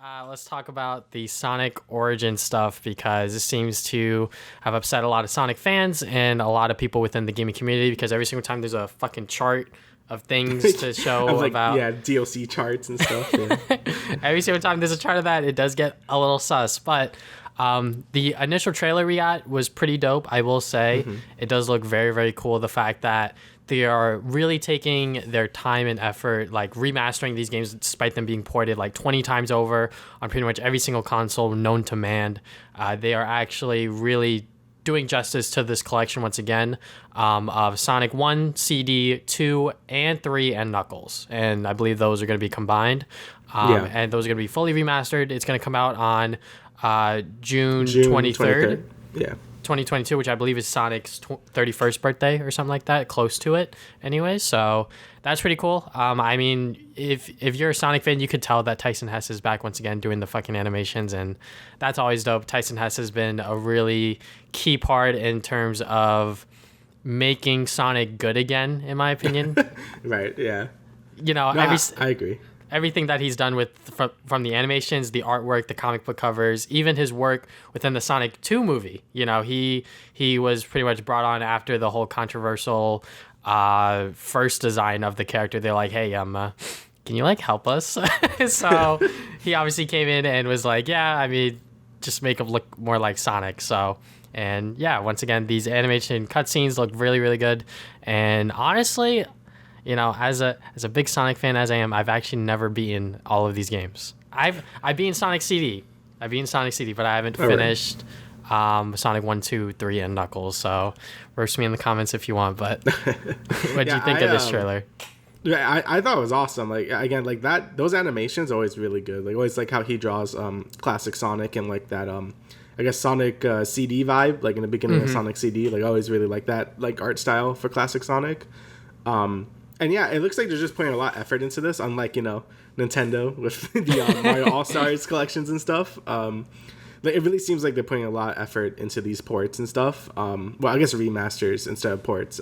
Let's talk about the Sonic origin stuff because it seems to have upset a lot of Sonic fans and a lot of people within the gaming community because every single time there's a fucking chart of things to show of like, about. yeah, DLC charts and stuff. Yeah. Every single time there's a chart of that, it does get a little sus. But the initial trailer we got was pretty dope, I will say. It does look very, very cool. The fact that they are really taking their time and effort, like remastering these games despite them being ported like 20 times over on pretty much every single console known to man. They are actually really doing justice to this collection once again of Sonic 1, CD, 2, and 3, and Knuckles. And I believe those are going to be combined. And those are going to be fully remastered. It's going to come out on June 23rd. Yeah. 2022, which I believe is Sonic's 31st birthday or something like that, close to it anyway. So that's pretty cool. I mean, if you're a Sonic fan, you could tell that Tyson Hesse is back once again doing the fucking animations, and that's always dope. Tyson Hesse has been a really key part in terms of making Sonic good again, in my opinion. Right, yeah. You know, No, I agree. Everything that he's done with from the animations, the artwork, the comic book covers, even his work within the Sonic 2 movie. You know, he was pretty much brought on after the whole controversial first design of the character. They're like, hey, can you like help us? So he obviously came in and was like, yeah, I mean, just make him look more like Sonic. So, and yeah, once again, these animation cutscenes look really, really good. And honestly, you know, as a big Sonic fan as I am, I've actually never beaten all of these games. I've beaten Sonic CD. But I haven't finished Sonic 1, 2, 3, and Knuckles. So roast me in the comments if you want. But what do you think of this trailer? Yeah, I thought it was awesome. Like, again, like that, those animations are always really good. Like, always like how he draws classic Sonic and like that I guess Sonic CD vibe, like in the beginning of Sonic CD. Like, I always really like that like art style for classic Sonic. And yeah, it looks like they're just putting a lot of effort into this, unlike, you know, Nintendo with the Mario All-Stars collections and stuff. Like, it really seems like they're putting a lot of effort into these ports and stuff. Well, I guess remasters instead of ports.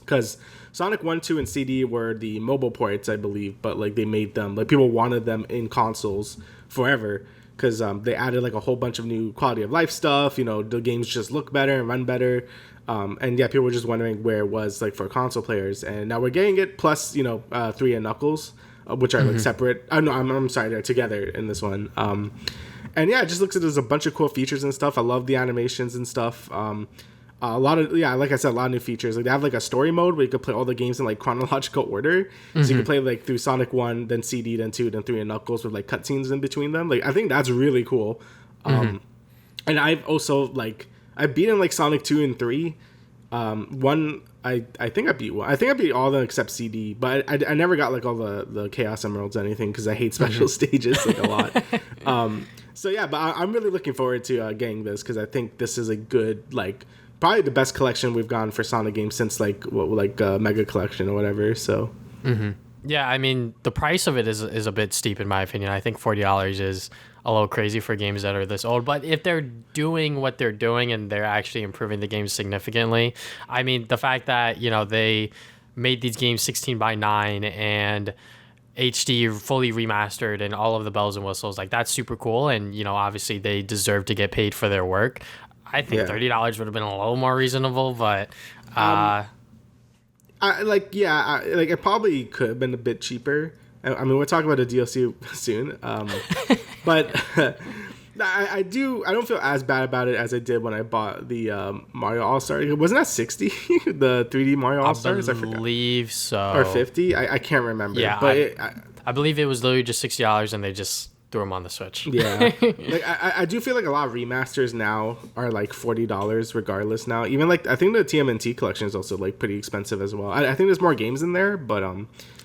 Because Sonic 1, 2, and CD were the mobile ports, I believe, but like they made them, like people wanted them in consoles forever. Because they added like a whole bunch of new quality of life stuff. You know, the games just look better and run better. And yeah, people were just wondering where it was like for console players, and now we're getting it. Plus, you know, 3 and Knuckles, which are like separate. No, I'm sorry, they're together in this one. And yeah, it just looks like there's a bunch of cool features and stuff. I love the animations and stuff. A lot of, yeah, like I said, a lot of new features. Like they have like a story mode where you could play all the games in like chronological order. So you can play like through Sonic 1, then CD, then 2, then 3, and Knuckles with like cutscenes in between them. Like I think that's really cool. And I've also like I've beaten like Sonic 2 and 3. One I think I beat one. I think I beat all of them except CD, but I never got like all the Chaos Emeralds or anything because I hate special stages like a lot. So yeah, but I'm really looking forward to getting this because I think this is a good, like, probably the best collection we've gotten for Sonic games since like Mega Collection or whatever. So yeah, I mean the price of it is a bit steep in my opinion. I think $40 is a little crazy for games that are this old, but if they're doing what they're doing and they're actually improving the games significantly, I mean the fact that, you know, they made these games 16:9 and HD fully remastered and all of the bells and whistles, like that's super cool, and you know obviously they deserve to get paid for their work. I think $30 would have been a little more reasonable, but it probably could have been a bit cheaper. I mean, we'll talk about the DLC soon, but I don't feel as bad about it as I did when I bought the Mario All Stars. Wasn't that 60? The 3D Mario All Stars? I believe so. Or 50? I can't remember. Yeah, but I believe it was literally just $60 and they just threw them on the Switch. Yeah, like I do feel like a lot of remasters now are like $40 regardless now. Even like I think the TMNT collection is also like pretty expensive as well. I think there's more games in there, but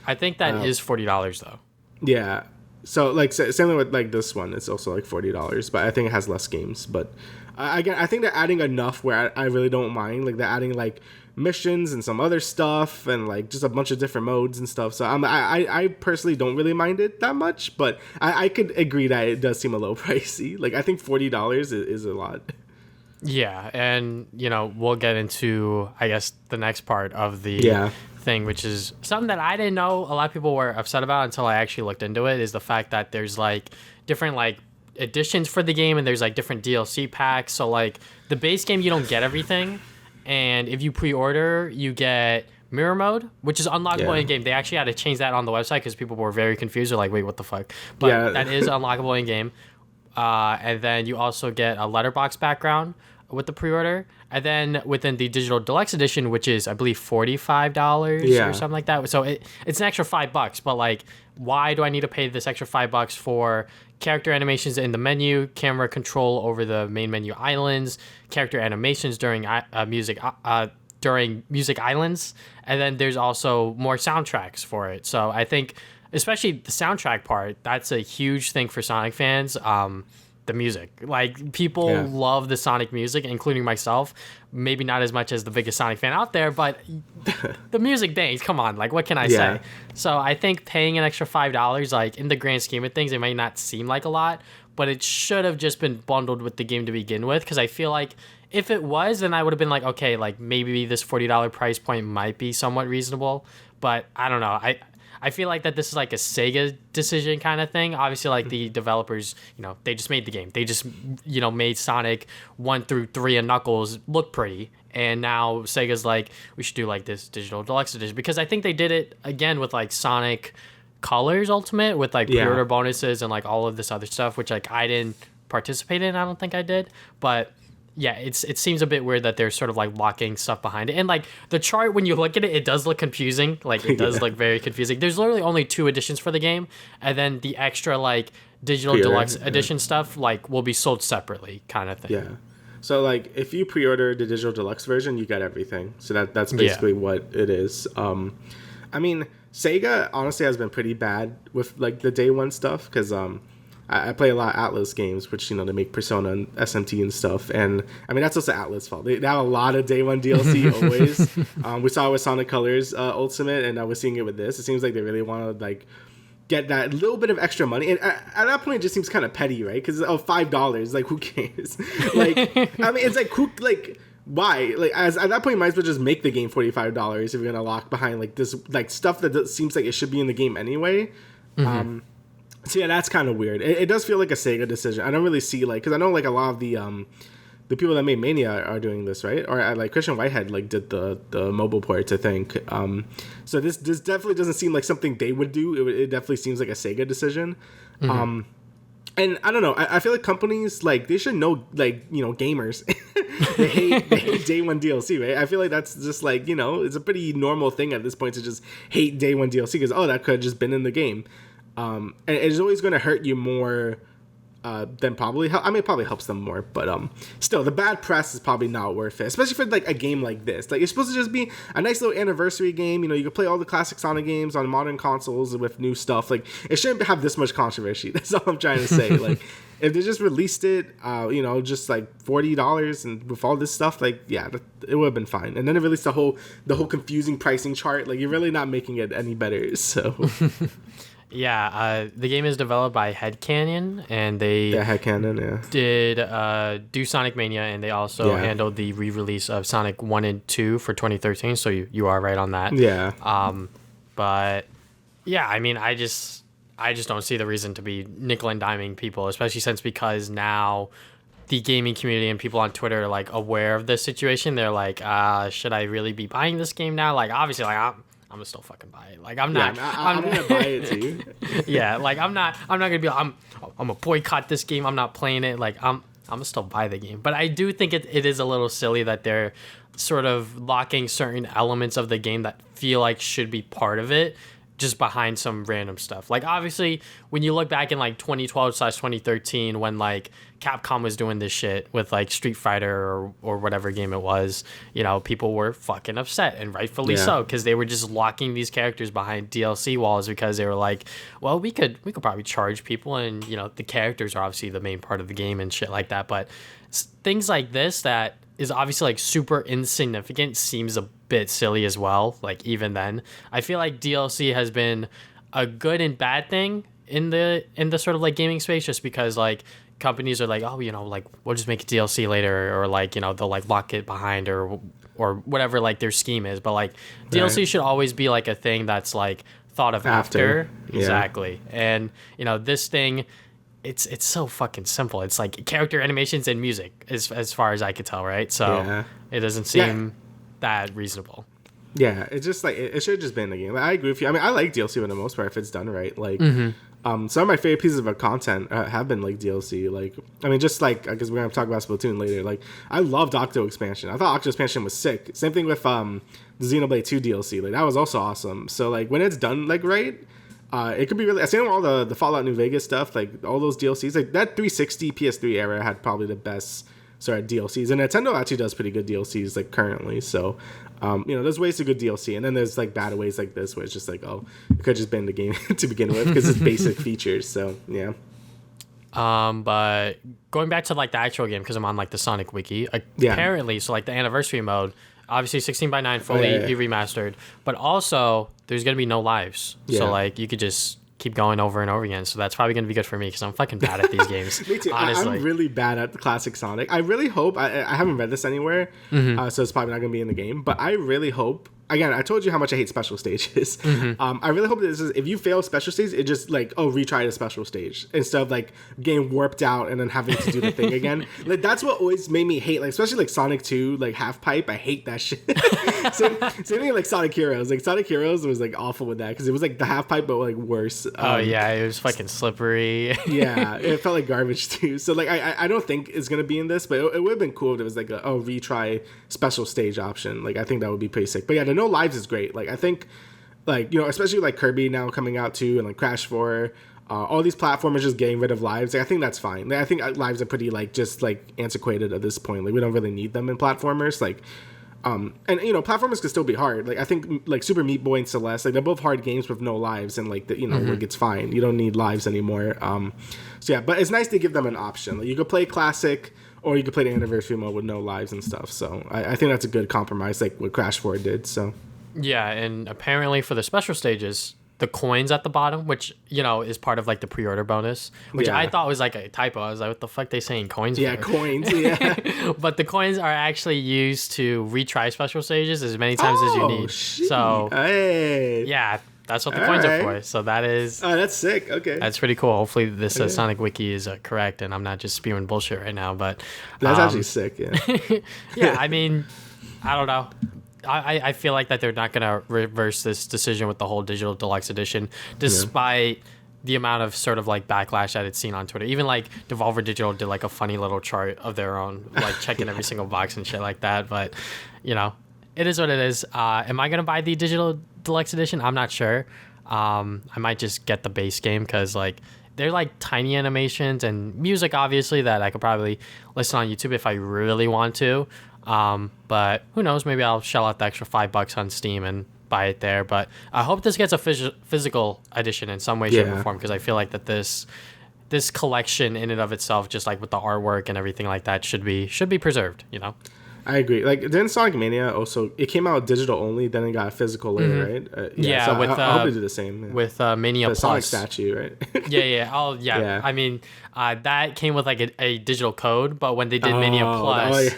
I think that is $40 though. Yeah. So like same with like this one, it's also like $40, but I think it has less games. But again, I think they're adding enough where I really don't mind. Like they're adding like missions and some other stuff and like just a bunch of different modes and stuff. So I personally don't really mind it that much, but I could agree that it does seem a little pricey. Like I think $40 is a lot. Yeah, and we'll get into, I guess, the next part of the Yeah. thing, which is something that I didn't know a lot of people were upset about until I actually looked into it, is the fact that there's like different like editions for the game, and there's like different DLC packs. So like the base game, you don't get everything, and if you pre-order, you get mirror mode, which is unlockable Yeah. in game. They actually had to change that on the website because people were very confused. They're like, wait, what the fuck? But Yeah. that is unlockable in game. And then you also get a letterbox background with the pre-order, and then within the digital deluxe edition, which is I believe $45 Yeah. or something like that. So it's an extra $5, but like, why do I need to pay this extra $5 for character animations in the menu, camera control over the main menu islands, character animations during music islands, and then there's also more soundtracks for it. So I think, especially the soundtrack part, that's a huge thing for Sonic fans. The music, like, people Yeah. love the Sonic music, including myself. Maybe not as much as the biggest Sonic fan out there, but the music bangs. Come on, like, what can I Yeah. say? So I think paying an extra $5, like, in the grand scheme of things, it might not seem like a lot, but it should have just been bundled with the game to begin with. Because I feel like if it was, then I would have been like, okay, like, maybe this $40 price point might be somewhat reasonable. But I don't know. I feel like that this is like a Sega decision kind of thing. Obviously, like, the developers, they just made the game. They just, made Sonic 1 through 3 and Knuckles look pretty. And now Sega's like, we should do like this digital deluxe edition. Because I think they did it again with like Sonic Colors Ultimate with like Yeah. pre-order bonuses and like all of this other stuff, which like I didn't participate in. I don't think I did. But yeah, it seems a bit weird that they're sort of like locking stuff behind it. And like the chart, when you look at it, it does look confusing. Like, it does Yeah. look very confusing. There's literally only 2 editions for the game, and then the extra like digital Pre-order, deluxe yeah. edition stuff like will be sold separately, kind of thing. Yeah. So like if you pre-order the digital deluxe version, you get everything. So that's basically what it is. I mean, Sega honestly has been pretty bad with like the day one stuff because I play a lot of Atlas games, which they make Persona and SMT and stuff. And I mean that's also Atlas' fault. They have a lot of day one DLC always. We saw it with Sonic Colors Ultimate, and I was seeing it with this. It seems like they really want to like get that little bit of extra money, and at that point it just seems kind of petty, right? Because $5, like, who cares? Like, I mean, it's like, who, like, why? Like, at that point you might as well just make the game $45 if you're gonna lock behind like this like stuff that seems like it should be in the game anyway. So yeah, that's kind of weird. It does feel like a Sega decision. I don't really see like, because I know like a lot of the people that made Mania are doing this, right? Or like Christian Whitehead like did the mobile ports, I think. So this definitely doesn't seem like something they would do. It definitely seems like a Sega decision. And I don't know. I feel like companies like they should know, like, gamers. they hate day one DLC, right? I feel like that's just like, it's a pretty normal thing at this point to just hate day one DLC because that could have just been in the game. And it's always going to hurt you more than probably help. I mean, it probably helps them more, but still, the bad press is probably not worth it, especially for like a game like this. Like, it's supposed to just be a nice little anniversary game. You can play all the classic Sonic games on modern consoles with new stuff. Like, it shouldn't have this much controversy. That's all I'm trying to say. Like, if they just released it, just like $40 and with all this stuff, like, yeah, it would have been fine. And then they released the whole confusing pricing chart. Like, you're really not making it any better. So. Yeah, the game is developed by Headcanon, and they Headcanon, yeah. did do Sonic Mania, and they also handled the re-release of Sonic 1 and 2 for 2013, so you are right on that. Yeah. But yeah, I mean, I just don't see the reason to be nickel and diming people, especially because now the gaming community and people on Twitter are like aware of this situation. They're like, should I really be buying this game now? Like, obviously, like, I'm gonna still fucking buy it. Like, I'm not. Yeah, I'm gonna buy it too. Yeah, like, I'm not gonna be like, I'm gonna boycott this game. I'm not playing it. Like, I'm gonna still buy the game. But I do think it is a little silly that they're sort of locking certain elements of the game that feel like should be part of it just behind some random stuff. Like, obviously, when you look back in like 2012/2013, when like Capcom was doing this shit with like Street Fighter or whatever game it was, people were fucking upset, and rightfully so, because they were just locking these characters behind DLC walls because they were like, well, we could probably charge people, and the characters are obviously the main part of the game and shit like that. But things like this that is obviously like super insignificant seems a bit silly as well. Like, even then, I feel like DLC has been a good and bad thing in the sort of like gaming space, just because like companies are like, oh, like we'll just make a DLC later, or like they'll like lock it behind or whatever like their scheme is. But like DLC should always be like a thing that's like thought of after. Yeah. Exactly. And this thing, it's so fucking simple. It's like character animations and music as far as I could tell, right? So it doesn't seem that reasonable. Yeah, it's just like it should have just been the game. Like, I agree with you. I mean, I like DLC for the most part if it's done right. Like, some of my favorite pieces of content have been like DLC. Like, I mean, just like because we're gonna talk about Splatoon later. Like, I loved Octo Expansion. I thought Octo Expansion was sick. Same thing with the Xenoblade 2 DLC. Like, that was also awesome. So like when it's done like right, it could be really. I seen all the Fallout New Vegas stuff. Like all those DLCs. Like that 360 PS3 era had probably the best sort of DLCs, and Nintendo actually does pretty good DLCs like currently. So. There's ways to good DLC, and then there's like bad ways like this, where it's just like, oh, it could have just been the game to begin with because it's basic features. So yeah. But going back to like the actual game, because I'm on like the Sonic Wiki, apparently, so like the anniversary mode, obviously 16:9 fully remastered, but also there's gonna be no lives, so like you could just keep going over and over again. So that's probably going to be good for me because I'm fucking bad at these games. Me too. Honestly. I'm really bad at the classic Sonic. I really hope, I haven't read this anywhere, so it's probably not going to be in the game, but I really hope, again, I told you how much I hate special stages. I really hope that this is, if you fail special stages, it just like, oh, retry the special stage instead of like getting warped out and then having to do the thing again. Like that's what always made me hate, like especially like Sonic 2, like half pipe. I hate that shit. Same thing like Sonic Heroes. Like Sonic Heroes was like awful with that because it was like the half pipe but like worse. Oh yeah, it was fucking slippery. Yeah, it felt like garbage too. So like I don't think it's gonna be in this, but it would have been cool if it was like a retry special stage option. Like I think that would be pretty sick. But yeah, the no lives is great. Like I think like especially like Kirby now coming out too, and like Crash 4, all these platformers just getting rid of lives. Like, I think that's fine. Like, I think lives are pretty like just like antiquated at this point. Like we don't really need them in platformers. Like and platformers can still be hard. Like I think like Super Meat Boy and Celeste, like they're both hard games with no lives, and like like it's fine. You don't need lives anymore. So yeah, but it's nice to give them an option. Like you could play classic, or you could play the anniversary mode with no lives and stuff. So I think that's a good compromise, like what Crash 4 did. So yeah, and apparently for the special stages, the coins at the bottom, which is part of like the pre-order bonus, which I thought was like a typo. I was like, what the fuck they saying coins for? Coins. Yeah. But the coins are actually used to retry special stages as many times as you need. Shit. So hey. Yeah, that's what the coins are for. So that is that's sick. Okay, that's pretty cool. Hopefully this Sonic Wiki is correct and I'm not just spewing bullshit right now, but that's actually sick. Yeah. Yeah, I mean, I don't know. I feel like that they're not going to reverse this decision with the whole digital deluxe edition, despite the amount of sort of like backlash that it's seen on Twitter. Even like Devolver Digital did like a funny little chart of their own, like checking every single box and shit like that. But, it is what it is. Am I going to buy the digital deluxe edition? I'm not sure. I might just get the base game because like they're like tiny animations and music, obviously, that I could probably listen on YouTube if I really want to. But who knows? Maybe I'll shell out the extra $5 on Steam and buy it there. But I hope this gets a physical edition in some way, shape, or form, because I feel like that this collection in and of itself, just like with the artwork and everything like that, should be preserved. I agree. Like then Sonic Mania also, it came out digital only, then it got physical later, right? Yeah, so with I hope they do the same. With Mania the Plus Sonic statue, right? yeah. I mean, that came with like a digital code, but when they did Mania Plus,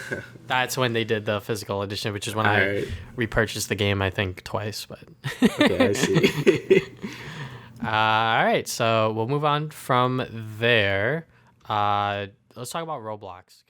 that's when they did the physical edition, which is when I repurchased the game, I think twice. But okay, I see. All right, so we'll move on from there. Let's talk about Roblox.